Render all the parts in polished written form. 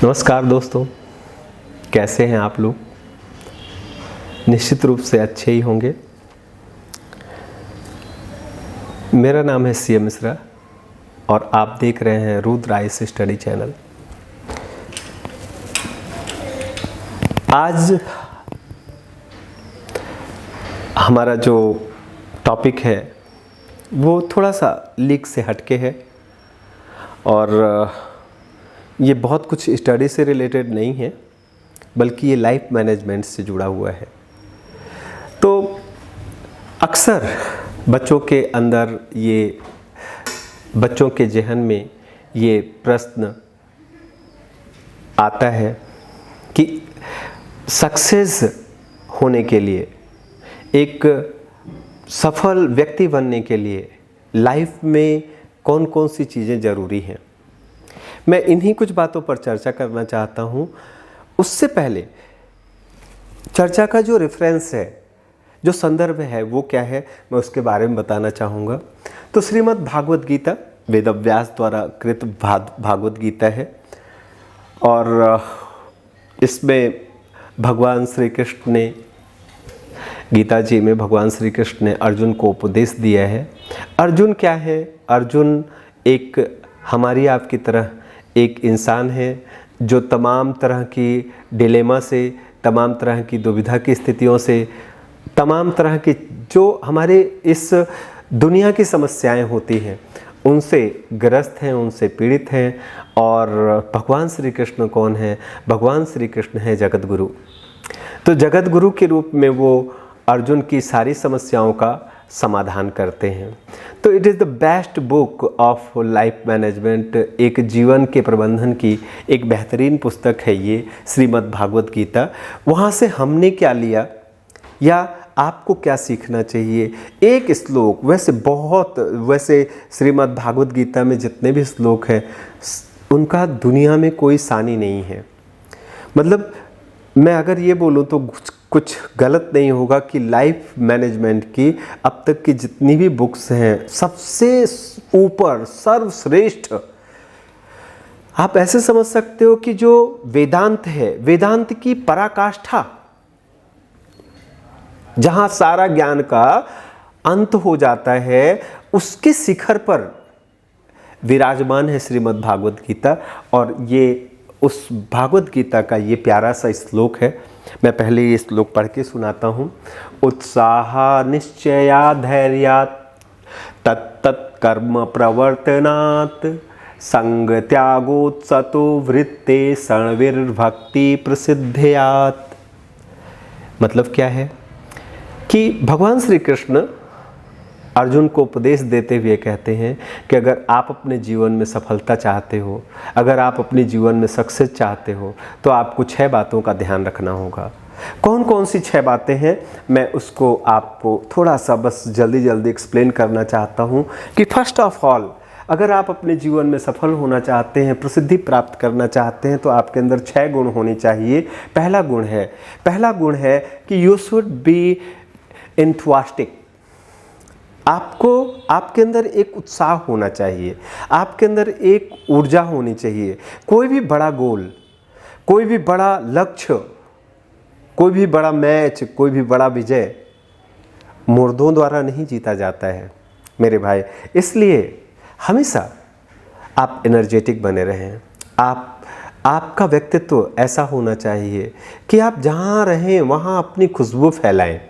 नमस्कार दोस्तों, कैसे हैं आप लोग। निश्चित रूप से अच्छे ही होंगे। मेरा नाम है CM मिश्रा और आप देख रहे हैं रुद्र आइस स्टडी चैनल। आज हमारा जो टॉपिक है वो थोड़ा सा लीक से हटके है और ये बहुत कुछ स्टडी से रिलेटेड नहीं है, बल्कि ये लाइफ मैनेजमेंट से जुड़ा हुआ है। तो अक्सर बच्चों के अंदर बच्चों के ज़हन में ये प्रश्न आता है कि सक्सेस होने के लिए, एक सफल व्यक्ति बनने के लिए लाइफ में कौन कौन सी चीज़ें ज़रूरी हैं। मैं इन्हीं कुछ बातों पर चर्चा करना चाहता हूँ। उससे पहले चर्चा का जो रेफरेंस है, जो संदर्भ है, वो क्या है, मैं उसके बारे में बताना चाहूँगा। तो श्रीमद् भागवत गीता वेदव्यास द्वारा कृत भागवत गीता है और इसमें भगवान श्री कृष्ण ने, गीता जी में भगवान श्री कृष्ण ने अर्जुन को उपदेश दिया है। अर्जुन क्या है? अर्जुन एक हमारी आपकी तरह एक इंसान है जो तमाम तरह की डिलेमा से, तमाम तरह की दुविधा की स्थितियों से, तमाम तरह की जो हमारे इस दुनिया की समस्याएं होती हैं उनसे ग्रस्त हैं, उनसे पीड़ित हैं। और भगवान श्री कृष्ण कौन है? भगवान श्री कृष्ण है जगत गुरु। तो जगत गुरु के रूप में वो अर्जुन की सारी समस्याओं का समाधान करते हैं। तो it is the best book of life management, एक जीवन के प्रबंधन की एक बेहतरीन पुस्तक है ये श्रीमद् भागवत गीता। वहाँ से हमने क्या लिया या आपको क्या सीखना चाहिए? एक श्लोक, वैसे श्रीमद् भागवत गीता में जितने भी श्लोक हैं उनका दुनिया में कोई सानी नहीं है। मतलब मैं अगर ये बोलूँ तो कुछ गलत नहीं होगा कि लाइफ मैनेजमेंट की अब तक की जितनी भी बुक्स हैं सबसे ऊपर, सर्वश्रेष्ठ आप ऐसे समझ सकते हो कि जो वेदांत है, वेदांत की पराकाष्ठा, जहां सारा ज्ञान का अंत हो जाता है, उसके शिखर पर विराजमान है श्रीमद् भागवत गीता। और ये उस भागवत गीता का ये प्यारा सा श्लोक है। मैं पहले ये श्लोक पढ़ के सुनाता हूँ। उत्साह निश्चया धैर्यात् तत्तत् कर्म प्रवर्तनात् संग त्यागोत्सतो वृत्ते सणविर्भक्ति प्रसिद्धयात्। मतलब क्या है कि भगवान श्री कृष्ण अर्जुन को उपदेश देते हुए कहते हैं कि अगर आप अपने जीवन में सफलता चाहते हो, अगर आप अपने जीवन में सक्सेस चाहते हो, तो आपको 6 बातों का ध्यान रखना होगा। कौन कौन सी 6 बातें हैं, मैं उसको आपको थोड़ा सा बस जल्दी एक्सप्लेन करना चाहता हूँ। कि फर्स्ट ऑफ ऑल, अगर आप अपने जीवन में सफल होना चाहते हैं, प्रसिद्धि प्राप्त करना चाहते हैं, तो आपके अंदर 6 गुण होने चाहिए। पहला गुण है कि यू शुड बी एंथुसियास्टिक। आपके अंदर एक उत्साह होना चाहिए, आपके अंदर एक ऊर्जा होनी चाहिए। कोई भी बड़ा गोल, कोई भी बड़ा लक्ष्य, कोई भी बड़ा मैच, कोई भी बड़ा विजय मुर्दों द्वारा नहीं जीता जाता है मेरे भाई। इसलिए हमेशा आप एनर्जेटिक बने रहें। आपका व्यक्तित्व ऐसा होना चाहिए कि आप जहाँ रहें वहाँ अपनी खुशबू फैलाएं।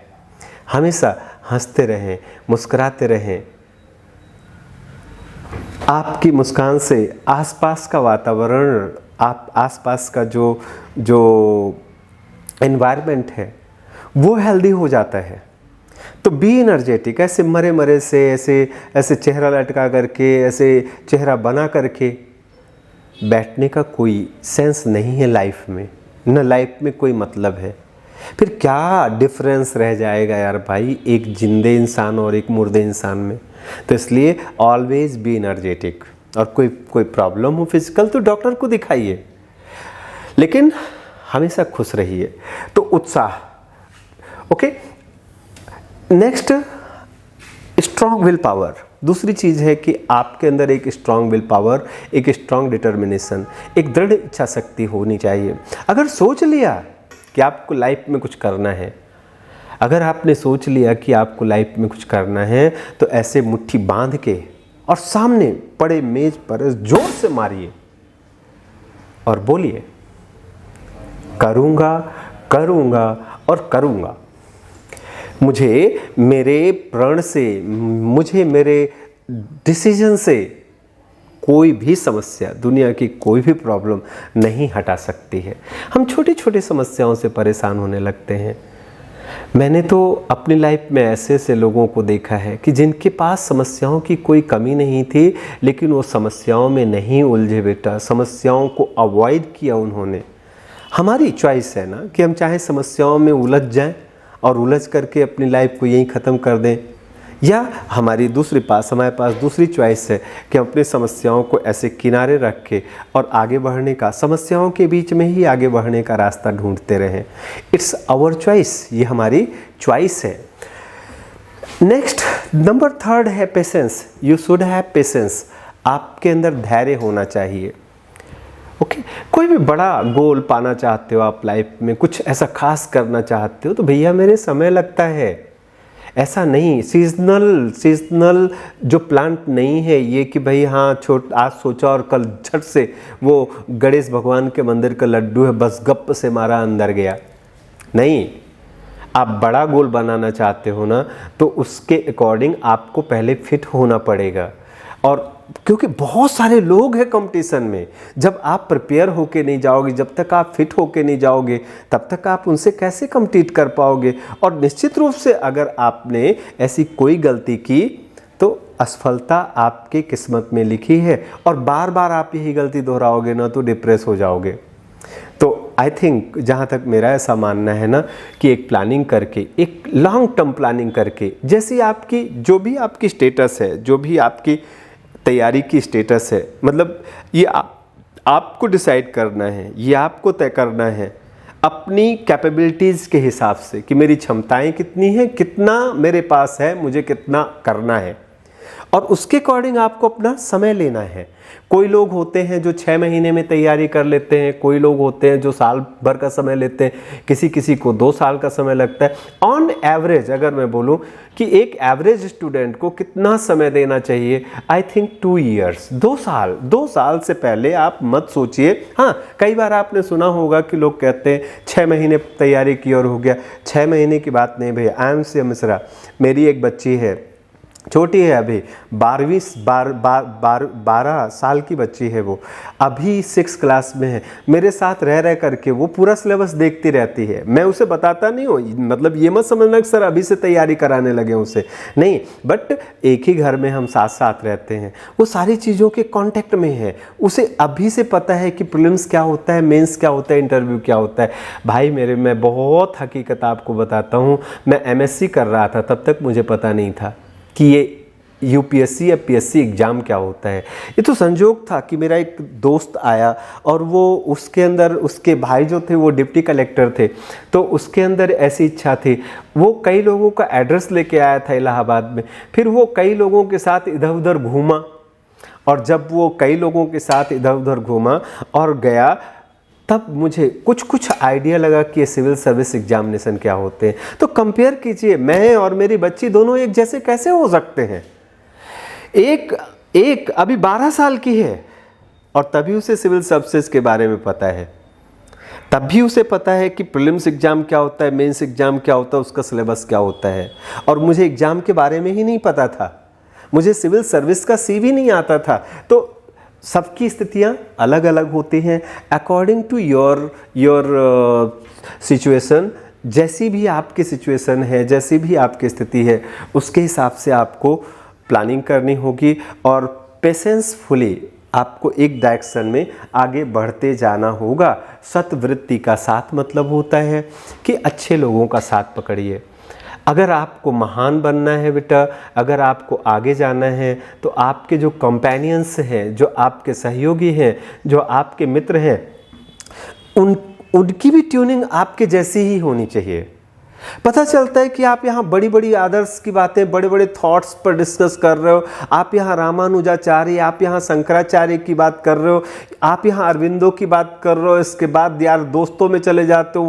हमेशा हंसते रहें, मुस्कुराते रहें। आपकी मुस्कान से आसपास का वातावरण, आसपास का जो एनवायरनमेंट है वो हेल्दी हो जाता है। तो बी एनर्जेटिक। ऐसे मरे से ऐसे चेहरा लटका करके, ऐसे चेहरा बना करके बैठने का कोई सेंस नहीं है लाइफ में, न लाइफ में कोई मतलब है। फिर क्या डिफरेंस रह जाएगा यार भाई एक जिंदे इंसान और एक मुर्दे इंसान में। तो इसलिए ऑलवेज बी एनर्जेटिक। और कोई प्रॉब्लम हो फिजिकल तो डॉक्टर को दिखाइए, लेकिन हमेशा खुश रहिए। तो उत्साह। Okay, next, strong will power. दूसरी चीज़ है कि आपके अंदर एक स्ट्रांग विल पावर, एक स्ट्रांग डिटर्मिनेशन, एक दृढ़ इच्छा शक्ति होनी चाहिए। अगर सोच लिया कि आपको लाइफ में कुछ करना है, अगर आपने सोच लिया कि आपको लाइफ में कुछ करना है, तो ऐसे मुट्ठी बांध के और सामने पड़े मेज पर जोर से मारिए और बोलिए, करूँगा, करूँगा और करूँगा। मुझे मेरे प्रण से, मुझे मेरे डिसीजन से कोई भी समस्या, दुनिया की कोई भी प्रॉब्लम नहीं हटा सकती है। हम छोटी छोटी समस्याओं से परेशान होने लगते हैं। मैंने तो अपनी लाइफ में ऐसे ऐसे लोगों को देखा है कि जिनके पास समस्याओं की कोई कमी नहीं थी, लेकिन वो समस्याओं में नहीं उलझे बेटा, समस्याओं को अवॉइड किया उन्होंने। हमारी चॉइस है ना कि हम चाहे समस्याओं में उलझ जाएं और उलझ करके अपनी लाइफ को यहीं ख़त्म कर दें, या हमारे पास दूसरी चॉइस है कि हम अपनी समस्याओं को ऐसे किनारे रख के और आगे बढ़ने का, समस्याओं के बीच में ही आगे बढ़ने का रास्ता ढूंढते रहें। इट्स आवर चॉइस, ये हमारी चॉइस है। नेक्स्ट, नंबर 3 है patience. You should have patience. आपके अंदर धैर्य होना चाहिए। ओके, कोई भी बड़ा गोल पाना चाहते हो आप लाइफ में, कुछ ऐसा खास करना चाहते हो, तो भैया मेरे समय लगता है। ऐसा नहीं, सीजनल जो प्लांट नहीं है ये कि भाई हाँ आज सोचा और कल झट से वो गणेश भगवान के मंदिर का लड्डू है, बस गप से मारा अंदर गया। नहीं, आप बड़ा गोल बनाना चाहते हो ना, तो उसके अकॉर्डिंग आपको पहले फिट होना पड़ेगा। और क्योंकि बहुत सारे लोग हैं कंपटीशन में, जब आप प्रिपेयर होके नहीं जाओगे, जब तक आप फिट होके नहीं जाओगे, तब तक आप उनसे कैसे कम्पीट कर पाओगे। और निश्चित रूप से अगर आपने ऐसी कोई गलती की तो असफलता आपकी किस्मत में लिखी है, और बार बार आप यही गलती दोहराओगे ना तो डिप्रेस हो जाओगे। तो आई थिंक, जहाँ तक मेरा ऐसा मानना है ना, कि एक प्लानिंग करके, एक लॉन्ग टर्म प्लानिंग करके, जैसी आपकी जो भी आपकी स्टेटस है, जो भी आपकी तैयारी की स्टेटस है, मतलब ये आपको डिसाइड करना है, ये आपको तय करना है अपनी कैपेबिलिटीज़ के हिसाब से कि मेरी क्षमताएं कितनी हैं, कितना मेरे पास है, मुझे कितना करना है, और उसके अकॉर्डिंग आपको अपना समय लेना है। कोई लोग होते हैं जो 6 महीने में तैयारी कर लेते हैं, कोई लोग होते हैं जो साल भर का समय लेते हैं, किसी को 2 साल का समय लगता है। ऑन एवरेज अगर मैं बोलूं कि एक एवरेज स्टूडेंट को कितना समय देना चाहिए, आई थिंक 2 ईयर्स, 2 साल से पहले आप मत सोचिए। हाँ, कई बार आपने सुना होगा कि लोग कहते हैं 6 महीने तैयारी की और हो गया। 6 महीने की बात नहीं भैया। आई एम सी मिश्रा, मेरी एक बच्ची है, छोटी है, अभी 12 साल की बच्ची है, वो अभी 6 क्लास में है। मेरे साथ रह करके वो पूरा सिलेबस देखती रहती है। मैं उसे बताता नहीं हूँ, मतलब ये मत समझना कि सर अभी से तैयारी कराने लगे उसे, नहीं, बट एक ही घर में हम साथ साथ रहते हैं, वो सारी चीज़ों के कांटेक्ट में है, उसे अभी से पता है कि प्रीलिम्स क्या होता है, मेंस क्या होता है, इंटरव्यू क्या होता है। भाई मेरे, मैं बहुत हकीकत आपको बताता हूँ, मैं MSc कर रहा था तब तक मुझे पता नहीं था कि ये UPSC या PSC एग्ज़ाम क्या होता है। ये तो संजोग था कि मेरा एक दोस्त आया और वो उसके अंदर, उसके भाई जो थे वो डिप्टी कलेक्टर थे, तो उसके अंदर ऐसी इच्छा थी। वो कई लोगों का एड्रेस लेके आया था इलाहाबाद में, फिर वो कई लोगों के साथ इधर उधर घूमा, और जब वो कई लोगों के साथ इधर उधर घूमा और गया, तब मुझे कुछ आइडिया लगा कि ये सिविल सर्विस एग्जामिनेशन क्या होते हैं। तो कंपेयर कीजिए, मैं और मेरी बच्ची दोनों एक जैसे कैसे हो सकते हैं। एक अभी 12 साल की है और तभी उसे सिविल सर्विसेज के बारे में पता है, तब भी उसे पता है कि प्रीलिम्स एग्जाम क्या होता है, मेंस एग्जाम क्या होता है, उसका सिलेबस क्या होता है। और मुझे एग्जाम के बारे में ही नहीं पता था, मुझे सिविल सर्विस का CV नहीं आता था। तो सबकी स्थितियाँ अलग अलग होती हैं, अकॉर्डिंग टू योर सिचुएशन। जैसी भी आपकी सिचुएशन है, जैसी भी आपकी स्थिति है, उसके हिसाब से आपको प्लानिंग करनी होगी और पेशेंसफुली आपको एक डायरेक्शन में आगे बढ़ते जाना होगा। सतवृत्ति का साथ मतलब होता है कि अच्छे लोगों का साथ पकड़िए। अगर आपको महान बनना है बेटा, अगर आपको आगे जाना है, तो आपके जो कंपेनियंस हैं, जो आपके सहयोगी हैं, जो आपके मित्र हैं, उनकी भी ट्यूनिंग आपके जैसी ही होनी चाहिए। पता चलता है कि आप यहाँ बड़ी बड़ी आदर्श की बातें, बड़े बड़े थॉट्स पर डिस्कस कर रहे हो। आप यहाँ रामानुजाचार्य, आप यहाँ शंकराचार्य की बात कर रहे हो, आप यहाँ अरविंदो की बात कर रहे हो। इसके बाद यार दोस्तों में चले जाते हो,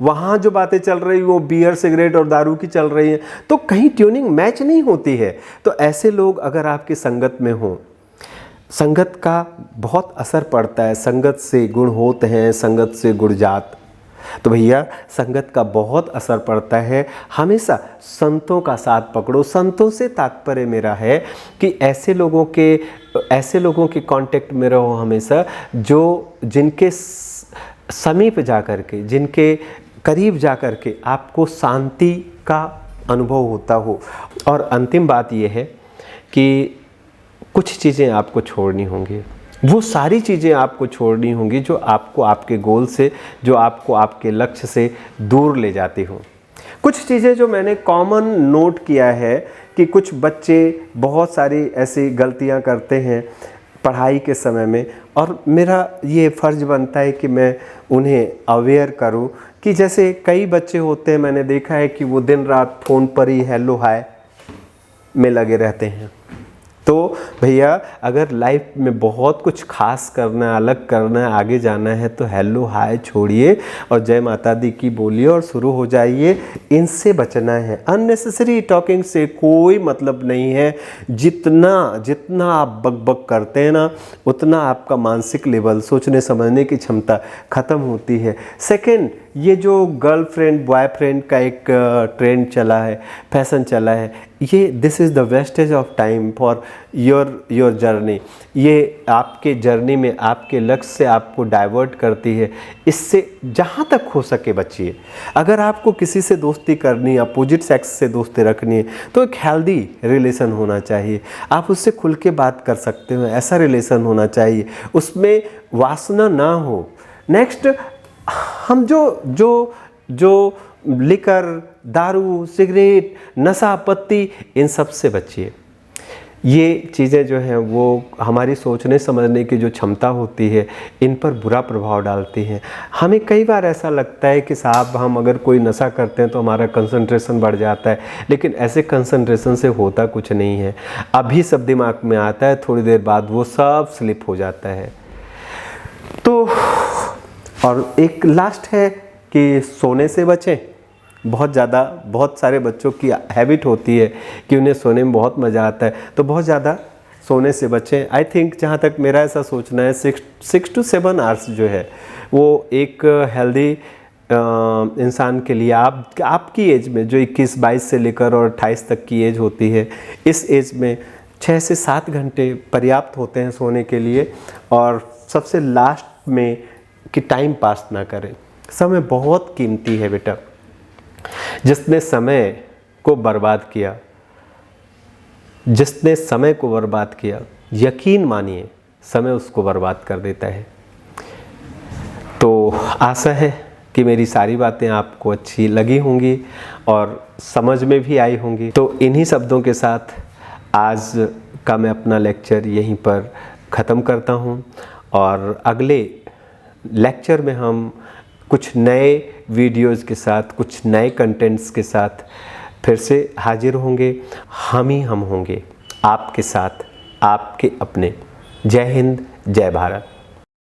वहाँ जो बातें चल रही वो बियर, सिगरेट और दारू की चल रही हैं, तो कहीं ट्यूनिंग मैच नहीं होती है। तो ऐसे लोग अगर आपकी संगत में हों, संगत का बहुत असर पड़ता है। संगत से गुण होते हैं, संगत से गुण जात। तो भैया संगत का बहुत असर पड़ता है। हमेशा संतों का साथ पकड़ो। संतों से तात्पर्य मेरा है कि ऐसे लोगों के कांटेक्ट में रहो हमेशा, जो जिनके समीप जा कर के, जिनके करीब जा कर के आपको शांति का अनुभव होता हो। और अंतिम बात यह है कि कुछ चीज़ें आपको छोड़नी होंगी। वो सारी चीज़ें आपको छोड़नी होंगी जो आपको आपके गोल से, जो आपको आपके लक्ष्य से दूर ले जाती हों। कुछ चीज़ें जो मैंने कॉमन नोट किया है कि कुछ बच्चे बहुत सारी ऐसी गलतियां करते हैं पढ़ाई के समय में, और मेरा ये फ़र्ज़ बनता है कि मैं उन्हें अवेयर करूं कि जैसे कई बच्चे होते हैं, मैंने देखा है कि वो दिन रात फ़ोन पर ही हेलो हाय में लगे रहते हैं। तो भैया अगर लाइफ में बहुत कुछ खास करना है, अलग करना है, आगे जाना है, तो हेलो हाय छोड़िए और जय माता दी की बोलिए और शुरू हो जाइए। इनसे बचना है। अननेसेसरी टॉकिंग से कोई मतलब नहीं है। जितना आप बक करते हैं ना, उतना आपका मानसिक लेवल, सोचने समझने की क्षमता ख़त्म होती है। सेकंड, ये जो गर्लफ्रेंड बॉयफ्रेंड का एक ट्रेंड चला है, फैशन चला है, ये this is the wastage of time for your journey. ये आपके जर्नी में, आपके लक्ष्य से आपको डाइवर्ट करती है। इससे जहाँ तक हो सके बचिए। अगर आपको किसी से दोस्ती करनी है, अपोजिट सेक्स से दोस्ती रखनी है, तो एक हेल्दी रिलेशन होना चाहिए। आप उससे खुल के बात कर सकते हो, ऐसा रिलेशन होना चाहिए, उसमें वासना ना हो। नेक्स्ट, हम जो लिकर, दारू, सिगरेट, नशा पत्ती, इन सब से बचिए। ये चीज़ें जो हैं वो हमारी सोचने समझने की जो क्षमता होती है, इन पर बुरा प्रभाव डालती हैं। हमें कई बार ऐसा लगता है कि साहब हम अगर कोई नशा करते हैं तो हमारा कंसंट्रेशन बढ़ जाता है, लेकिन ऐसे कंसंट्रेशन से होता कुछ नहीं है। अभी सब दिमाग में आता है, थोड़ी देर बाद वो सब स्लिप हो जाता है। तो और एक लास्ट है कि सोने से बचें। बहुत सारे बच्चों की हैबिट होती है कि उन्हें सोने में बहुत मज़ा आता है, तो बहुत ज़्यादा सोने से बचें। आई थिंक, जहाँ तक मेरा ऐसा सोचना है, 6 to 7 आवर्स जो है वो एक हेल्दी इंसान के लिए, आपकी एज में जो 21-22 से लेकर और 28 तक की एज होती है, इस एज में 6 से 7 घंटे पर्याप्त होते हैं सोने के लिए। और सबसे लास्ट में कि टाइम पास ना करें। समय बहुत कीमती है बेटा। जिसने समय को बर्बाद किया, यकीन मानिए समय उसको बर्बाद कर देता है। तो आशा है कि मेरी सारी बातें आपको अच्छी लगी होंगी और समझ में भी आई होंगी। तो इन्हीं शब्दों के साथ आज का मैं अपना लेक्चर यहीं पर ख़त्म करता हूँ, और अगले लेक्चर में हम कुछ नए वीडियोज़ के साथ, कुछ नए कंटेंट्स के साथ फिर से हाजिर होंगे। हम होंगे आपके साथ, आपके अपने। जय हिंद, जय भारत।